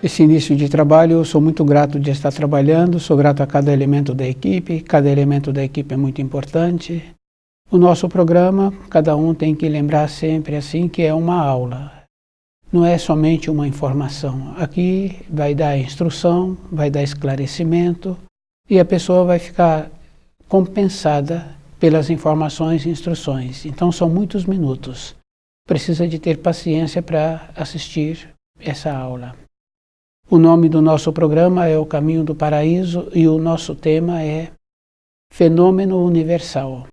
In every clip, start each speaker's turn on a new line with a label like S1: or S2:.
S1: Esse início de trabalho, eu sou muito grato de estar trabalhando, sou grato a cada elemento da equipe é muito importante. O nosso programa, cada um tem que lembrar sempre assim que é uma aula. Não é somente uma informação. Aqui vai dar instrução, vai dar esclarecimento e a pessoa vai ficar compensada pelas informações e instruções. Então são muitos minutos. Precisa de ter paciência para assistir essa aula. O nome do nosso programa é O Caminho do Paraíso e o nosso tema é Fenômeno Universal.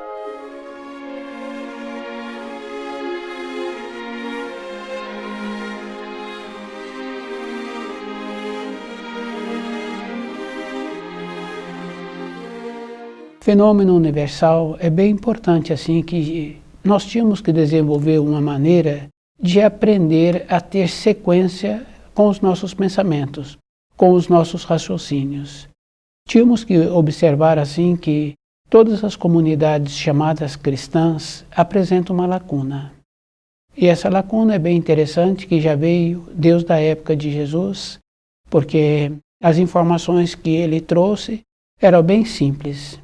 S1: Fenômeno universal é bem importante assim que nós tínhamos que desenvolver uma maneira de aprender a ter sequência com os nossos pensamentos, com os nossos raciocínios. Tínhamos que observar assim que todas as comunidades chamadas cristãs apresentam uma lacuna. E essa lacuna é bem interessante, que já veio desde a época de Jesus, porque as informações que ele trouxe eram bem simples.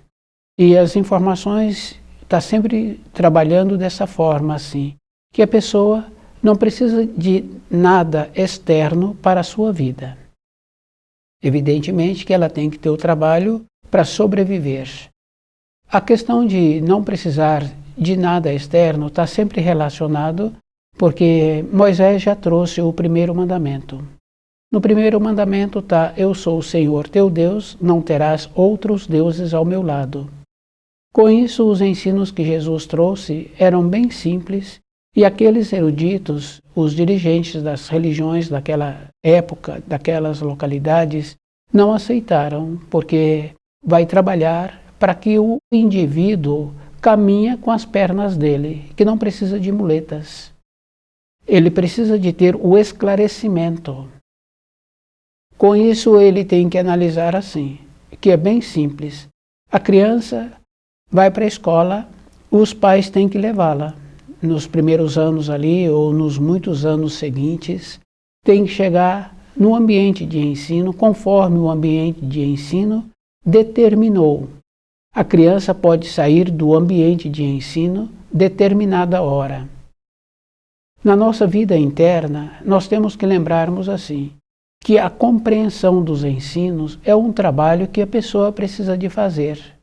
S1: E as informações estão sempre trabalhando dessa forma assim, que a pessoa não precisa de nada externo para a sua vida. Evidentemente que ela tem que ter o trabalho para sobreviver. A questão de não precisar de nada externo está sempre relacionado porque Moisés já trouxe o primeiro mandamento. No primeiro mandamento está: eu sou o Senhor teu Deus, não terás outros deuses ao meu lado. Com isso, os ensinos que Jesus trouxe eram bem simples e aqueles eruditos, os dirigentes das religiões daquela época, daquelas localidades, não aceitaram, porque vai trabalhar para que o indivíduo caminhe com as pernas dele, que não precisa de muletas. Ele precisa de ter o esclarecimento. Com isso, ele tem que analisar assim, que é bem simples. A criança vai para a escola, os pais têm que levá-la. Nos primeiros anos ali, ou nos muitos anos seguintes, tem que chegar no ambiente de ensino, conforme o ambiente de ensino determinou. A criança pode sair do ambiente de ensino determinada hora. Na nossa vida interna, nós temos que lembrarmos assim, que a compreensão dos ensinos é um trabalho que a pessoa precisa de fazer.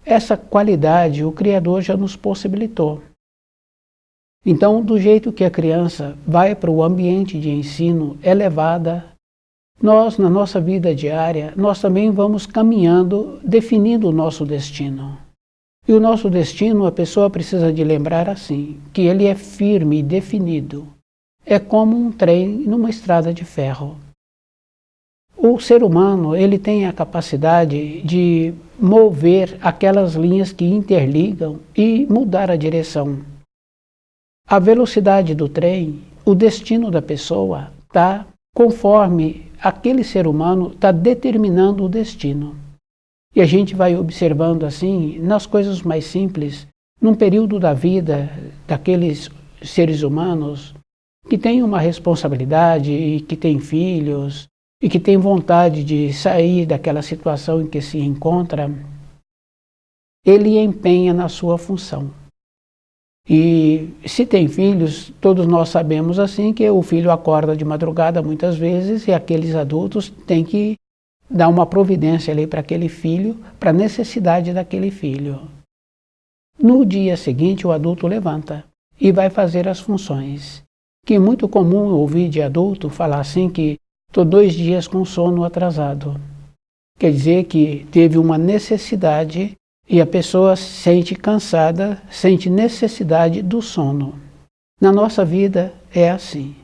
S1: Essa qualidade o Criador já nos possibilitou. Então, do jeito que a criança vai para o ambiente de ensino elevada, nós, na nossa vida diária, nós também vamos caminhando, definindo o nosso destino. E o nosso destino, a pessoa precisa de lembrar assim, que ele é firme e definido. É como um trem numa estrada de ferro. O ser humano, ele tem a capacidade de mover aquelas linhas que interligam e mudar a direção. A velocidade do trem, o destino da pessoa está conforme aquele ser humano está determinando o destino. E a gente vai observando assim, nas coisas mais simples, num período da vida daqueles seres humanos que têm uma responsabilidade e que têm filhos e que têm vontade de sair daquela situação em que se encontra, ele empenha na sua função. E se tem filhos, todos nós sabemos assim que o filho acorda de madrugada muitas vezes e aqueles adultos têm que dar uma providência ali para aquele filho, para a necessidade daquele filho. No dia seguinte o adulto levanta e vai fazer as funções. Que é muito comum ouvir de adulto falar assim que estou 2 dias com sono atrasado. Quer dizer que teve uma necessidade e a pessoa se sente cansada, sente necessidade do sono. Na nossa vida é assim.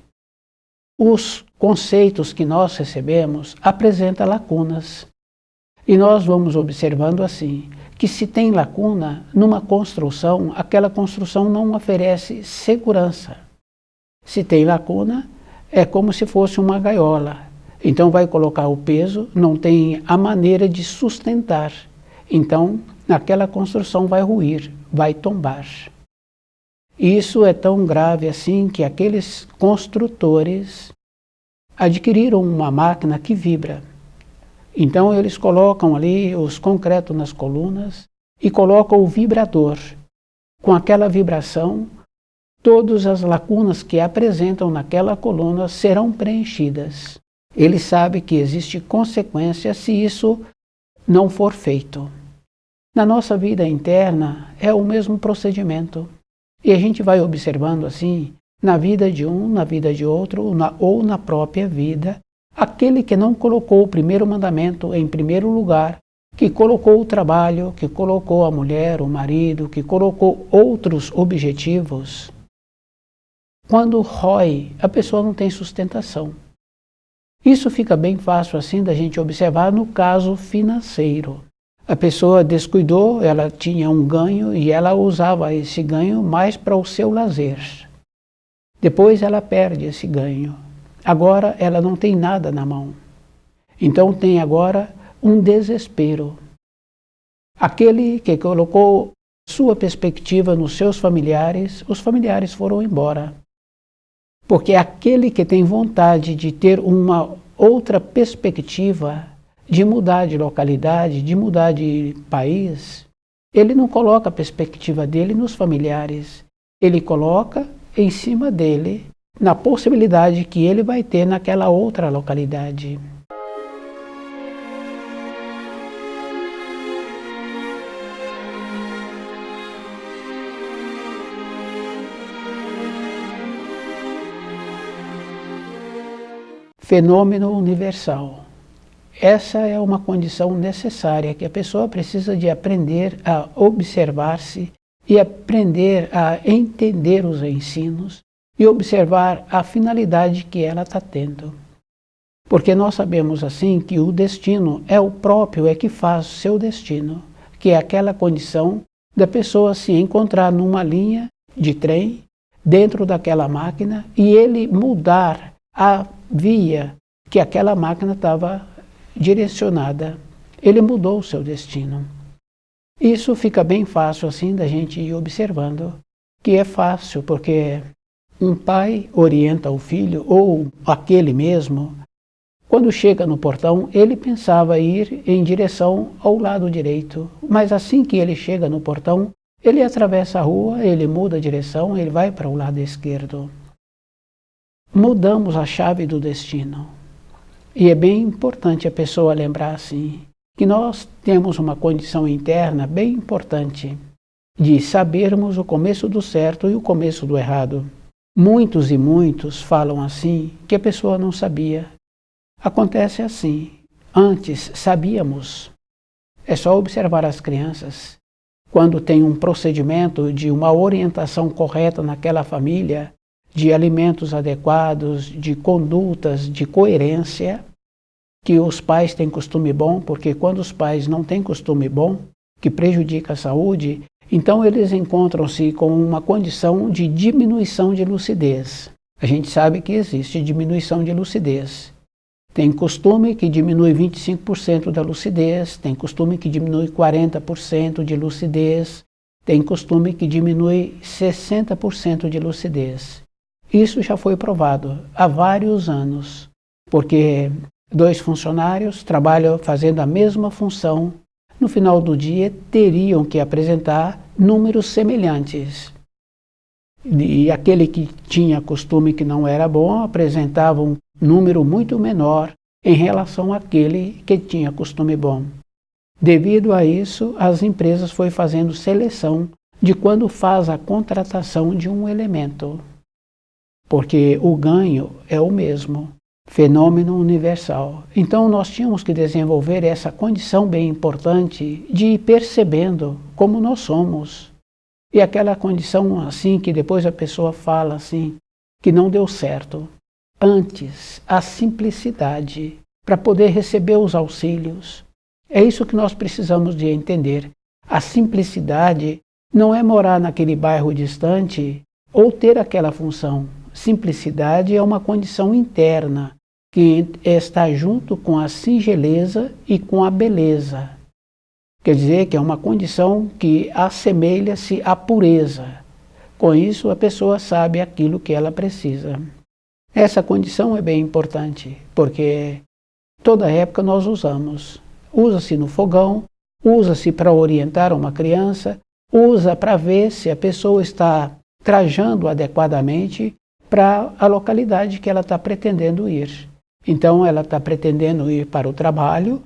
S1: Os conceitos que nós recebemos apresentam lacunas. E nós vamos observando assim, que se tem lacuna numa construção, aquela construção não oferece segurança. Se tem lacuna, é como se fosse uma gaiola. Então vai colocar o peso, não tem a maneira de sustentar. Então, aquela construção vai ruir, vai tombar. Isso é tão grave assim que aqueles construtores adquiriram uma máquina que vibra. Então eles colocam ali os concretos nas colunas e colocam o vibrador. Com aquela vibração, todas as lacunas que apresentam naquela coluna serão preenchidas. Ele sabe que existe consequência se isso não for feito. Na nossa vida interna é o mesmo procedimento. E a gente vai observando assim, na vida de um, na vida de outro, ou na própria vida, aquele que não colocou o primeiro mandamento em primeiro lugar, que colocou o trabalho, que colocou a mulher, o marido, que colocou outros objetivos, quando rói, a pessoa não tem sustentação. Isso fica bem fácil assim da gente observar no caso financeiro. A pessoa descuidou, ela tinha um ganho e ela usava esse ganho mais para o seu lazer. Depois ela perde esse ganho. Agora ela não tem nada na mão. Então tem agora um desespero. Aquele que colocou sua perspectiva nos seus familiares, os familiares foram embora. Porque aquele que tem vontade de ter uma outra perspectiva, de mudar de localidade, de mudar de país, ele não coloca a perspectiva dele nos familiares. Ele coloca em cima dele, na possibilidade que ele vai ter naquela outra localidade. Fenômeno universal. Essa é uma condição necessária que a pessoa precisa de aprender a observar-se e aprender a entender os ensinos e observar a finalidade que ela está tendo. Porque nós sabemos assim que o destino é o próprio, é que faz o seu destino, que é aquela condição da pessoa se encontrar numa linha de trem, dentro daquela máquina, e ele mudar a via que aquela máquina estava direcionada. Ele mudou o seu destino. Isso fica bem fácil assim da gente ir observando, que é fácil porque um pai orienta o filho, ou aquele mesmo, quando chega no portão, ele pensava ir em direção ao lado direito, mas assim que ele chega no portão, ele atravessa a rua, ele muda a direção, ele vai para o lado esquerdo. Mudamos a chave do destino. E é bem importante a pessoa lembrar assim, que nós temos uma condição interna bem importante de sabermos o começo do certo e o começo do errado. Muitos e muitos falam assim que a pessoa não sabia. Acontece assim. Antes sabíamos. É só observar as crianças. Quando tem um procedimento de uma orientação correta naquela família, de alimentos adequados, de condutas, de coerência, que os pais têm costume bom, porque quando os pais não têm costume bom, que prejudica a saúde, então eles encontram-se com uma condição de diminuição de lucidez. A gente sabe que existe diminuição de lucidez. Tem costume que diminui 25% da lucidez, tem costume que diminui 40% de lucidez, tem costume que diminui 60% de lucidez. Isso já foi provado há vários anos, porque dois funcionários trabalham fazendo a mesma função, no final do dia teriam que apresentar números semelhantes. E aquele que tinha costume que não era bom apresentava um número muito menor em relação àquele que tinha costume bom. Devido a isso, as empresas foram fazendo seleção de quando faz a contratação de um elemento. Porque o ganho é o mesmo, fenômeno universal. Então nós tínhamos que desenvolver essa condição bem importante de ir percebendo como nós somos. E aquela condição assim que depois a pessoa fala assim, que não deu certo. Antes, a simplicidade para poder receber os auxílios. É isso que nós precisamos de entender. A simplicidade não é morar naquele bairro distante ou ter aquela função. Simplicidade é uma condição interna que está junto com a singeleza e com a beleza. Quer dizer que é uma condição que assemelha-se à pureza. Com isso, a pessoa sabe aquilo que ela precisa. Essa condição é bem importante, porque toda época nós usamos. Usa-se no fogão, usa-se para orientar uma criança, usa para ver se a pessoa está trajando adequadamente para a localidade que ela está pretendendo ir. Então ela está pretendendo ir para o trabalho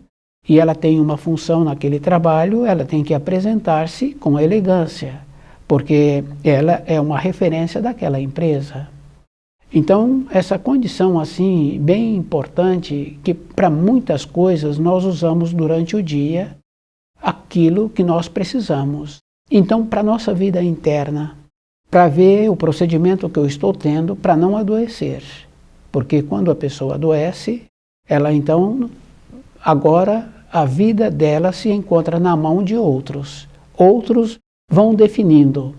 S1: e ela tem uma função naquele trabalho, ela tem que apresentar-se com elegância, porque ela é uma referência daquela empresa. Então, essa condição assim, bem importante, que para muitas coisas nós usamos durante o dia aquilo que nós precisamos. Então, para a nossa vida interna, para ver o procedimento que eu estou tendo para não adoecer. Porque quando a pessoa adoece, ela então, agora a vida dela se encontra na mão de outros. Outros vão definindo.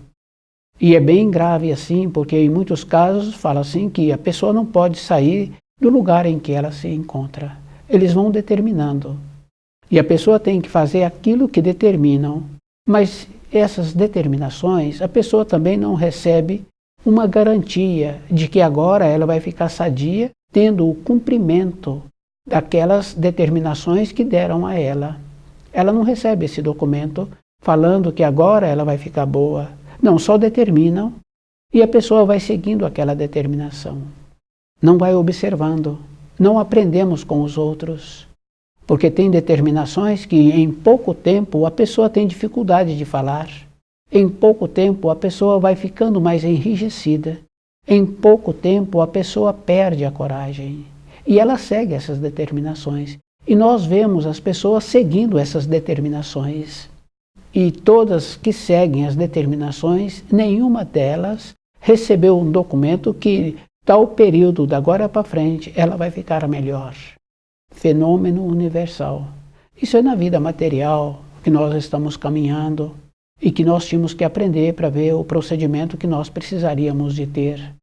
S1: E é bem grave assim, porque em muitos casos fala assim que a pessoa não pode sair do lugar em que ela se encontra. Eles vão determinando. E a pessoa tem que fazer aquilo que determinam. Mas essas determinações, a pessoa também não recebe uma garantia de que agora ela vai ficar sadia, tendo o cumprimento daquelas determinações que deram a ela. Ela não recebe esse documento falando que agora ela vai ficar boa. Não, só determinam e a pessoa vai seguindo aquela determinação. Não vai observando, não aprendemos com os outros, porque tem determinações que em pouco tempo a pessoa tem dificuldade de falar, em pouco tempo a pessoa vai ficando mais enrijecida, em pouco tempo a pessoa perde a coragem e ela segue essas determinações. E nós vemos as pessoas seguindo essas determinações. E todas que seguem as determinações, nenhuma delas recebeu um documento que, tal período da agora para frente, ela vai ficar melhor. Fenômeno universal. Isso é na vida material que nós estamos caminhando e que nós tínhamos que aprender para ver o procedimento que nós precisaríamos de ter.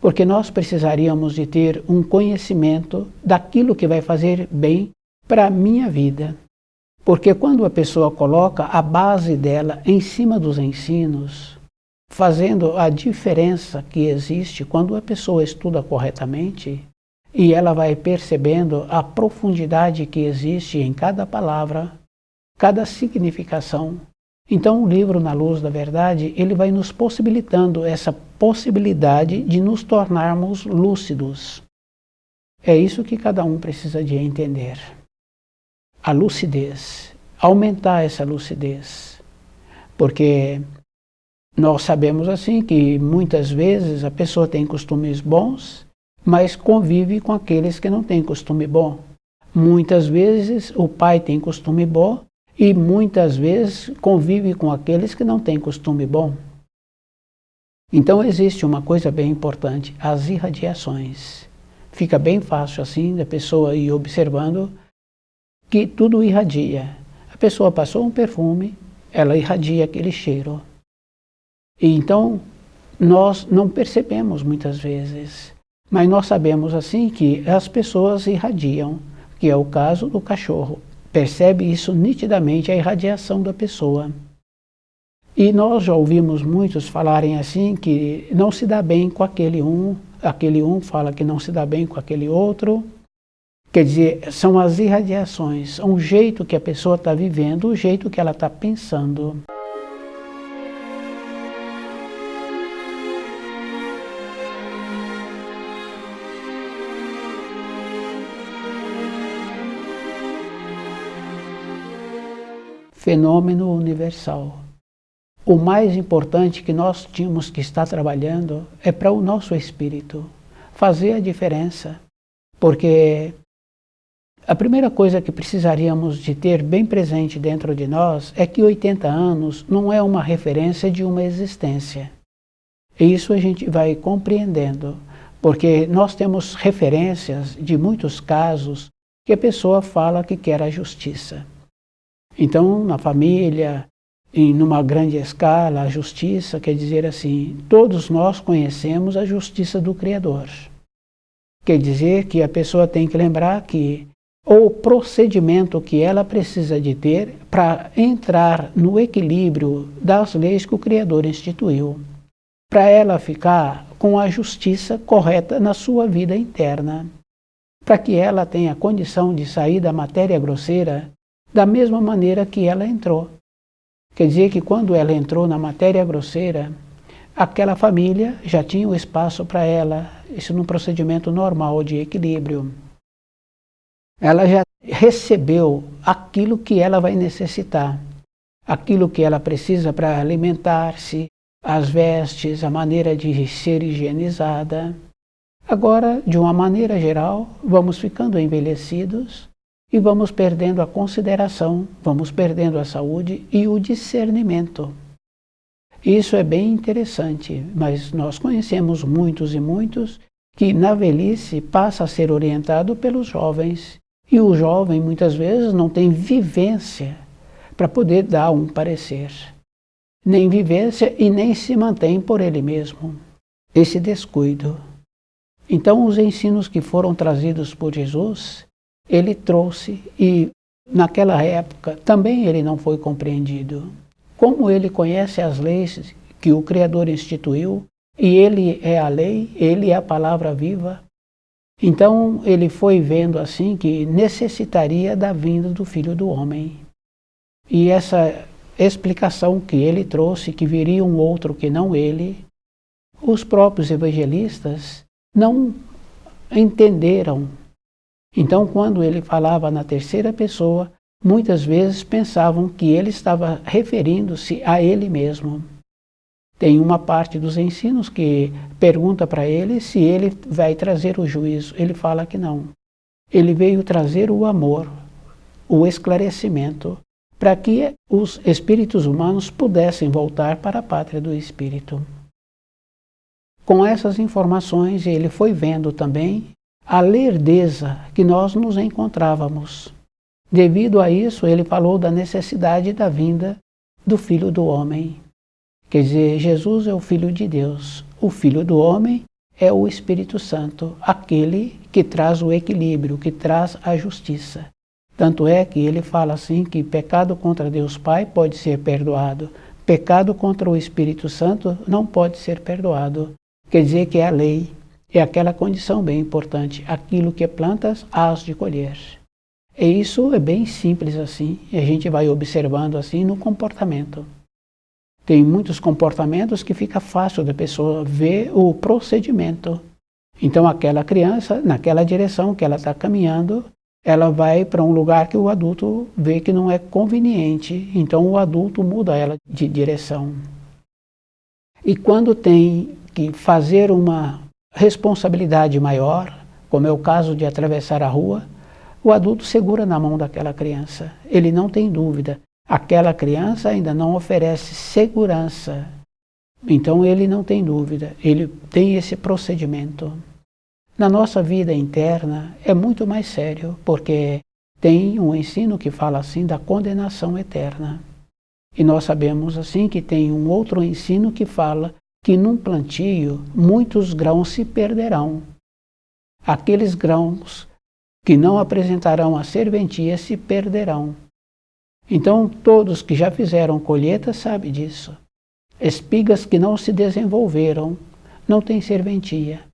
S1: Porque nós precisaríamos de ter um conhecimento daquilo que vai fazer bem para a minha vida. Porque quando a pessoa coloca a base dela em cima dos ensinos, fazendo a diferença que existe quando a pessoa estuda corretamente, e ela vai percebendo a profundidade que existe em cada palavra, cada significação. Então o livro Na Luz da Verdade, ele vai nos possibilitando essa possibilidade de nos tornarmos lúcidos. É isso que cada um precisa de entender. A lucidez, aumentar essa lucidez, porque nós sabemos assim que muitas vezes a pessoa tem costumes bons, mas convive com aqueles que não têm costume bom. Muitas vezes o pai tem costume bom e muitas vezes convive com aqueles que não têm costume bom. Então existe uma coisa bem importante, as irradiações. Fica bem fácil assim da pessoa ir observando que tudo irradia. A pessoa passou um perfume, ela irradia aquele cheiro. E então, nós não percebemos muitas vezes, mas nós sabemos assim que as pessoas irradiam, que é o caso do cachorro. Percebe isso nitidamente, a irradiação da pessoa. E nós já ouvimos muitos falarem assim que não se dá bem com aquele um fala que não se dá bem com aquele outro. Quer dizer, são as irradiações, um jeito que a pessoa está vivendo, o jeito que ela está pensando. Fenômeno universal. O mais importante que nós tínhamos que estar trabalhando é para o nosso espírito, fazer a diferença, porque a primeira coisa que precisaríamos de ter bem presente dentro de nós é que 80 anos não é uma referência de uma existência. E isso a gente vai compreendendo, porque nós temos referências de muitos casos que a pessoa fala que quer a justiça. Então, na família, numa grande escala, a justiça quer dizer assim, todos nós conhecemos a justiça do Criador. Quer dizer que a pessoa tem que lembrar que o procedimento que ela precisa de ter para entrar no equilíbrio das leis que o Criador instituiu. para ela ficar com a justiça correta na sua vida interna, para que ela tenha condição de sair da matéria grosseira da mesma maneira que ela entrou. Quer dizer que quando ela entrou na matéria grosseira, aquela família já tinha o espaço para ela, isso num procedimento normal de equilíbrio. Ela já recebeu aquilo que ela vai necessitar, aquilo que ela precisa para alimentar-se, as vestes, a maneira de ser higienizada. Agora, de uma maneira geral, vamos ficando envelhecidos e vamos perdendo a consideração, vamos perdendo a saúde e o discernimento. Isso é bem interessante, mas nós conhecemos muitos e muitos que na velhice passa a ser orientado pelos jovens. E o jovem muitas vezes não tem vivência para poder dar um parecer. Nem vivência e nem se mantém por ele mesmo. Esse descuido. Então os ensinos que foram trazidos por Jesus, ele trouxe e naquela época também ele não foi compreendido. Como ele conhece as leis que o Criador instituiu, e ele é a lei, ele é a palavra viva, então ele foi vendo assim que necessitaria da vinda do Filho do Homem. E essa explicação que ele trouxe, que viria um outro que não ele, os próprios evangelistas não entenderam. Então, quando ele falava na terceira pessoa, muitas vezes pensavam que ele estava referindo-se a ele mesmo. Tem uma parte dos ensinos que pergunta para ele se ele vai trazer o juízo. Ele fala que não. Ele veio trazer o amor, o esclarecimento, para que os espíritos humanos pudessem voltar para a pátria do espírito. Com essas informações, ele foi vendo também a lerdeza que nós nos encontrávamos. Devido a isso, ele falou da necessidade da vinda do Filho do Homem. Quer dizer, Jesus é o Filho de Deus. O Filho do Homem é o Espírito Santo, aquele que traz o equilíbrio, que traz a justiça. Tanto é que ele fala assim que pecado contra Deus Pai pode ser perdoado, pecado contra o Espírito Santo não pode ser perdoado. Quer dizer que é a lei, é aquela condição bem importante, aquilo que plantas, hás de colher. E isso é bem simples assim, e a gente vai observando assim no comportamento. Tem muitos comportamentos que fica fácil da pessoa ver o procedimento. Então aquela criança, naquela direção que ela está caminhando, ela vai para um lugar que o adulto vê que não é conveniente, então o adulto muda ela de direção. E quando tem que fazer uma responsabilidade maior, como é o caso de atravessar a rua, o adulto segura na mão daquela criança. Ele não tem dúvida. Aquela criança ainda não oferece segurança. Então ele não tem dúvida. Ele tem esse procedimento. Na nossa vida interna é muito mais sério, porque tem um ensino que fala assim da condenação eterna. E nós sabemos assim que tem um outro ensino que fala que num plantio muitos grãos se perderão. Aqueles grãos que não apresentarão a serventia se perderão. Então todos que já fizeram colheita sabem disso. Espigas que não se desenvolveram não têm serventia.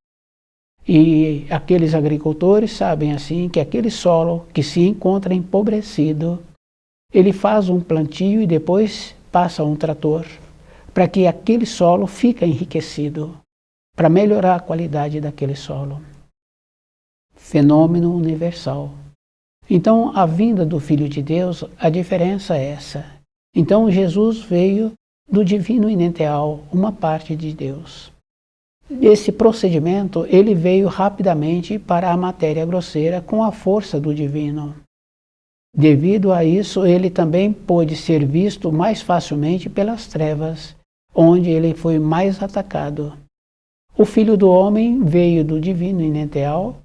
S1: E aqueles agricultores sabem assim que aquele solo que se encontra empobrecido, ele faz um plantio e depois passa um trator, para que aquele solo fique enriquecido, para melhorar a qualidade daquele solo. Fenômeno universal. Então, a vinda do Filho de Deus, a diferença é essa. Então, Jesus veio do divino inenteal, uma parte de Deus. Esse procedimento, ele veio rapidamente para a matéria grosseira com a força do divino. Devido a isso, ele também pôde ser visto mais facilmente pelas trevas, onde ele foi mais atacado. O Filho do Homem veio do divino inenteal,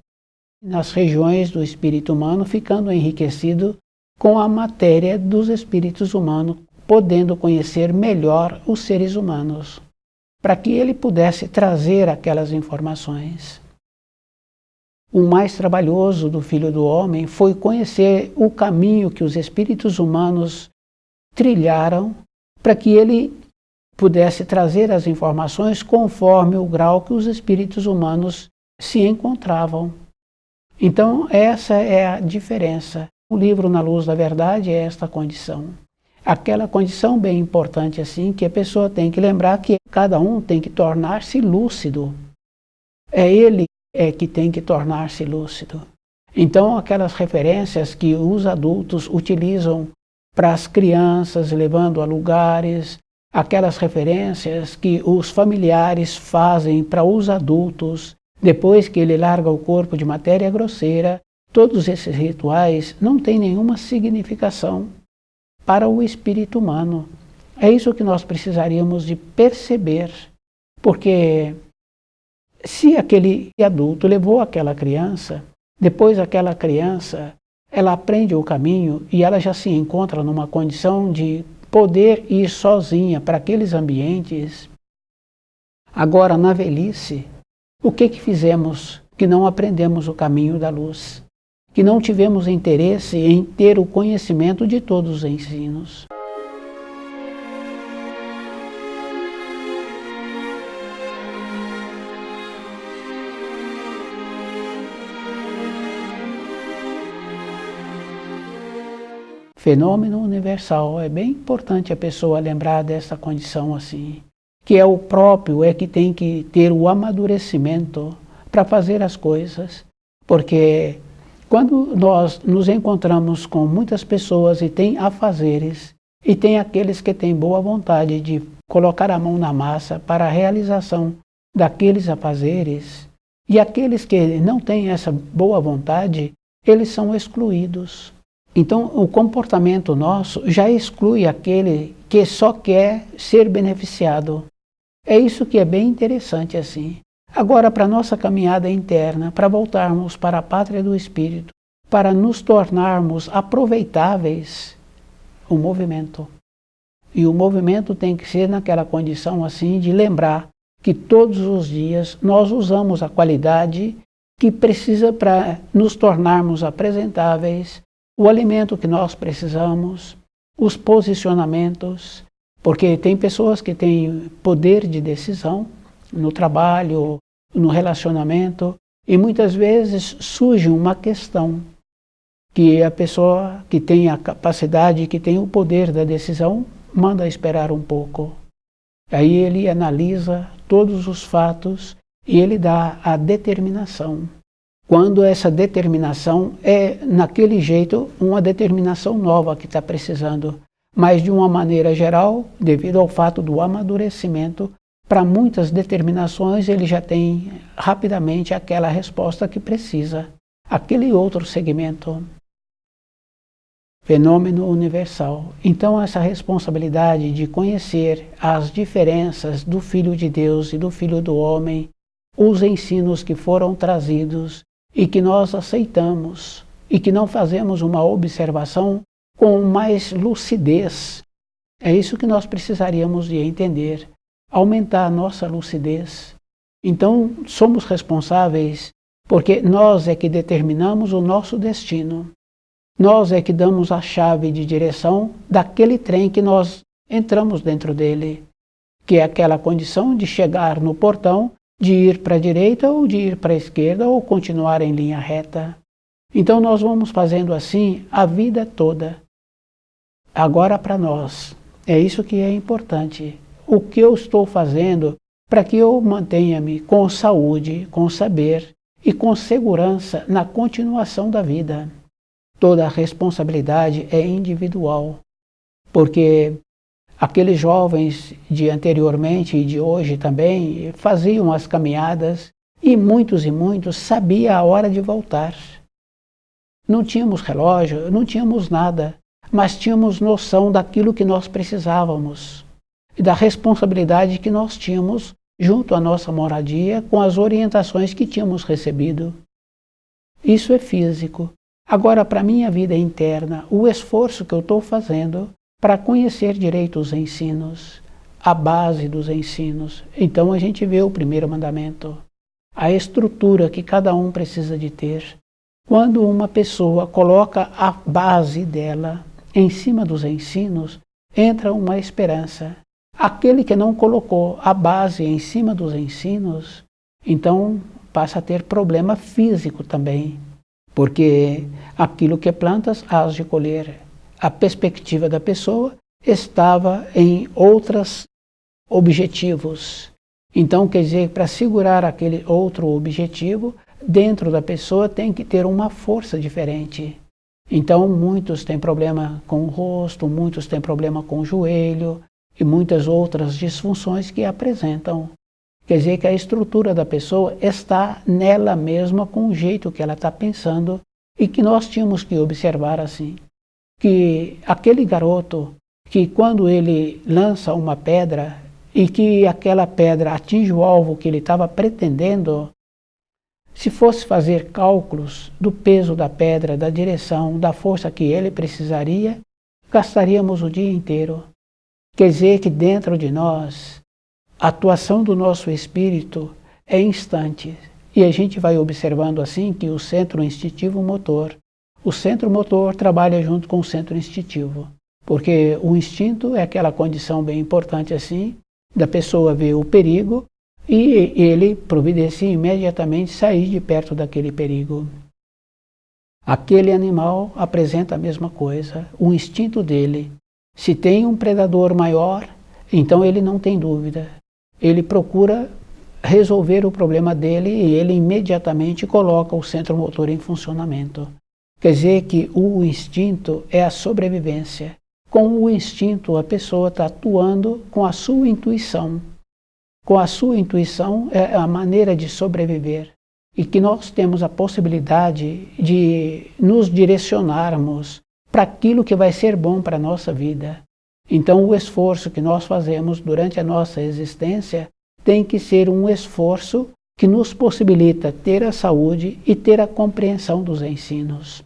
S1: nas regiões do espírito humano, ficando enriquecido com a matéria dos espíritos humanos, podendo conhecer melhor os seres humanos, para que ele pudesse trazer aquelas informações. O mais trabalhoso do Filho do Homem foi conhecer o caminho que os espíritos humanos trilharam para que ele pudesse trazer as informações conforme o grau que os espíritos humanos se encontravam. Então, essa é a diferença. O livro Na Luz da Verdade é esta condição. Aquela condição bem importante assim, que a pessoa tem que lembrar que cada um tem que tornar-se lúcido. É ele que tem que tornar-se lúcido. Então, aquelas referências que os adultos utilizam para as crianças, levando a lugares, aquelas referências que os familiares fazem para os adultos, depois que ele larga o corpo de matéria grosseira, todos esses rituais não têm nenhuma significação para o espírito humano. É isso que nós precisaríamos de perceber, porque se aquele adulto levou aquela criança, depois aquela criança, ela aprende o caminho e ela já se encontra numa condição de poder ir sozinha para aqueles ambientes. Agora, na velhice, o que fizemos que não aprendemos o caminho da luz? Que não tivemos interesse em ter o conhecimento de todos os ensinos. Fenômeno universal. É bem importante a pessoa lembrar dessa condição assim, que é o próprio, que tem que ter o amadurecimento para fazer as coisas, porque quando nós nos encontramos com muitas pessoas e tem afazeres, e tem aqueles que têm boa vontade de colocar a mão na massa para a realização daqueles afazeres, e aqueles que não têm essa boa vontade, eles são excluídos. Então, o comportamento nosso já exclui aquele que só quer ser beneficiado. É isso que é bem interessante assim. Agora, para a nossa caminhada interna, para voltarmos para a pátria do Espírito, para nos tornarmos aproveitáveis, o movimento. E o movimento tem que ser naquela condição assim de lembrar que todos os dias nós usamos a qualidade que precisa para nos tornarmos apresentáveis, o alimento que nós precisamos, os posicionamentos, porque tem pessoas que têm poder de decisão no trabalho, no relacionamento, e muitas vezes surge uma questão que a pessoa que tem a capacidade, que tem o poder da decisão, manda esperar um pouco. Aí ele analisa todos os fatos e ele dá a determinação. Quando essa determinação é, naquele jeito, uma determinação nova que está precisando. Mas, de uma maneira geral, devido ao fato do amadurecimento, para muitas determinações ele já tem rapidamente aquela resposta que precisa, aquele outro segmento. Fenômeno universal. Então, essa responsabilidade de conhecer as diferenças do Filho de Deus e do Filho do Homem, os ensinos que foram trazidos, e que nós aceitamos, e que não fazemos uma observação com mais lucidez. É isso que nós precisaríamos de entender, aumentar a nossa lucidez. Então, somos responsáveis, porque nós é que determinamos o nosso destino. Nós é que damos a chave de direção daquele trem que nós entramos dentro dele, que é aquela condição de chegar no portão, de ir para a direita ou de ir para a esquerda ou continuar em linha reta. Então nós vamos fazendo assim a vida toda. Agora para nós, é isso que é importante. O que eu estou fazendo para que eu mantenha-me com saúde, com saber e com segurança na continuação da vida. Toda a responsabilidade é individual, porque aqueles jovens de anteriormente e de hoje também faziam as caminhadas e muitos sabiam a hora de voltar. Não tínhamos relógio, não tínhamos nada, mas tínhamos noção daquilo que nós precisávamos e da responsabilidade que nós tínhamos junto à nossa moradia com as orientações que tínhamos recebido. Isso é físico. Agora, para a minha vida interna, o esforço que eu estou fazendo para conhecer direito os ensinos, a base dos ensinos. Então a gente vê o primeiro mandamento, a estrutura que cada um precisa de ter. Quando uma pessoa coloca a base dela em cima dos ensinos, entra uma esperança. Aquele que não colocou a base em cima dos ensinos, então passa a ter problema físico também, porque aquilo que plantas hás de colher. A perspectiva da pessoa estava em outros objetivos. Então, quer dizer, para segurar aquele outro objetivo, dentro da pessoa tem que ter uma força diferente. Então, muitos têm problema com o rosto, muitos têm problema com o joelho e muitas outras disfunções que apresentam. Quer dizer que a estrutura da pessoa está nela mesma, com o jeito que ela está pensando, e que nós tínhamos que observar assim. Que aquele garoto, que quando ele lança uma pedra e que aquela pedra atinge o alvo que ele estava pretendendo, se fosse fazer cálculos do peso da pedra, da direção, da força que ele precisaria, gastaríamos o dia inteiro. Quer dizer que dentro de nós, a atuação do nosso espírito é instante. E a gente vai observando assim que o centro instintivo motor, o centro motor trabalha junto com o centro instintivo. Porque o instinto é aquela condição bem importante assim, da pessoa ver o perigo e ele providencia imediatamente sair de perto daquele perigo. Aquele animal apresenta a mesma coisa, o instinto dele. Se tem um predador maior, então ele não tem dúvida. Ele procura resolver o problema dele e ele imediatamente coloca o centro motor em funcionamento. Quer dizer que o instinto é a sobrevivência. Com o instinto, a pessoa está atuando com a sua intuição. Com a sua intuição é a maneira de sobreviver. E que nós temos a possibilidade de nos direcionarmos para aquilo que vai ser bom para a nossa vida. Então, o esforço que nós fazemos durante a nossa existência tem que ser um esforço que nos possibilita ter a saúde e ter a compreensão dos ensinos.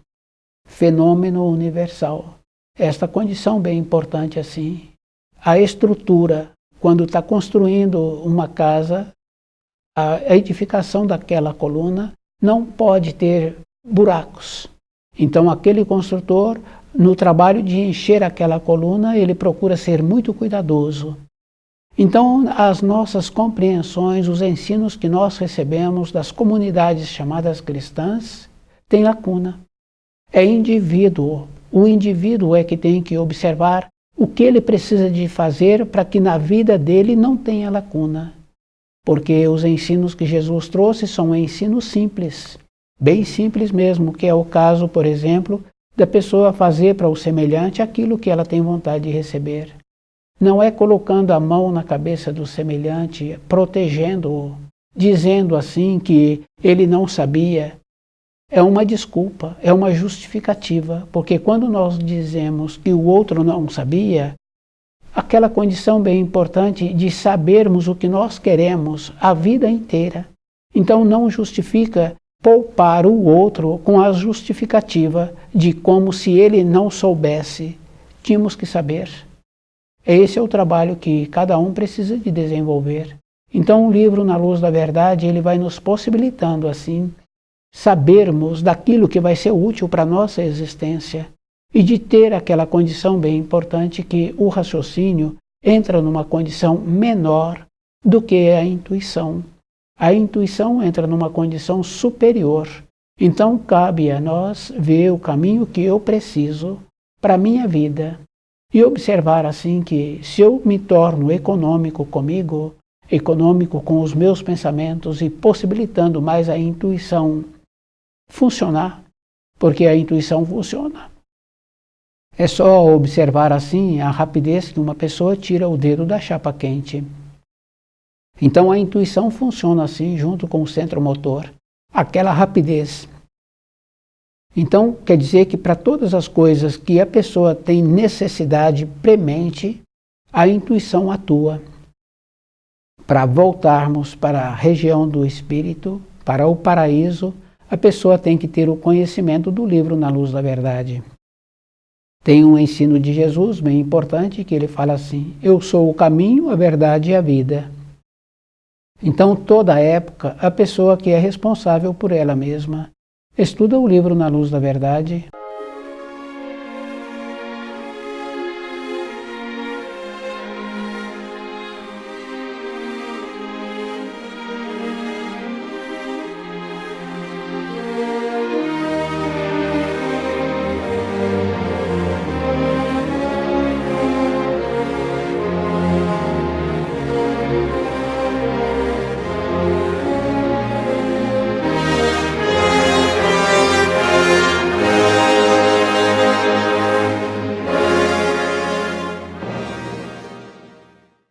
S1: Fenômeno universal. Esta condição bem importante assim. A estrutura, quando está construindo uma casa, a edificação daquela coluna não pode ter buracos. Então aquele construtor, no trabalho de encher aquela coluna, ele procura ser muito cuidadoso. Então as nossas compreensões, os ensinos que nós recebemos das comunidades chamadas cristãs, têm lacuna. É indivíduo. O indivíduo é que tem que observar o que ele precisa de fazer para que na vida dele não tenha lacuna. Porque os ensinos que Jesus trouxe são ensinos simples, bem simples mesmo, que é o caso, por exemplo, da pessoa fazer para o semelhante aquilo que ela tem vontade de receber. Não é colocando a mão na cabeça do semelhante, protegendo-o, dizendo assim que ele não sabia. É uma desculpa, é uma justificativa, porque quando nós dizemos que o outro não sabia, aquela condição bem importante de sabermos o que nós queremos a vida inteira. Então não justifica poupar o outro com a justificativa de como se ele não soubesse. Tínhamos que saber. Esse é o trabalho que cada um precisa de desenvolver. Então o livro Na Luz da Verdade, ele vai nos possibilitando assim, sabermos daquilo que vai ser útil para a nossa existência e de ter aquela condição bem importante que o raciocínio entra numa condição menor do que a intuição. A intuição entra numa condição superior. Então cabe a nós ver o caminho que eu preciso para a minha vida e observar assim que se eu me torno econômico comigo, econômico com os meus pensamentos e possibilitando mais a intuição funcionar, porque a intuição funciona. É só observar assim a rapidez que uma pessoa tira o dedo da chapa quente. Então a intuição funciona assim junto com o centro motor, aquela rapidez. Então quer dizer que para todas as coisas que a pessoa tem necessidade premente, a intuição atua. Para voltarmos para a região do espírito, para o paraíso, a pessoa tem que ter o conhecimento do livro Na Luz da Verdade. Tem um ensino de Jesus bem importante que ele fala assim: eu sou o caminho, a verdade e a vida. Então, toda época, a pessoa que é responsável por ela mesma estuda o livro Na Luz da Verdade,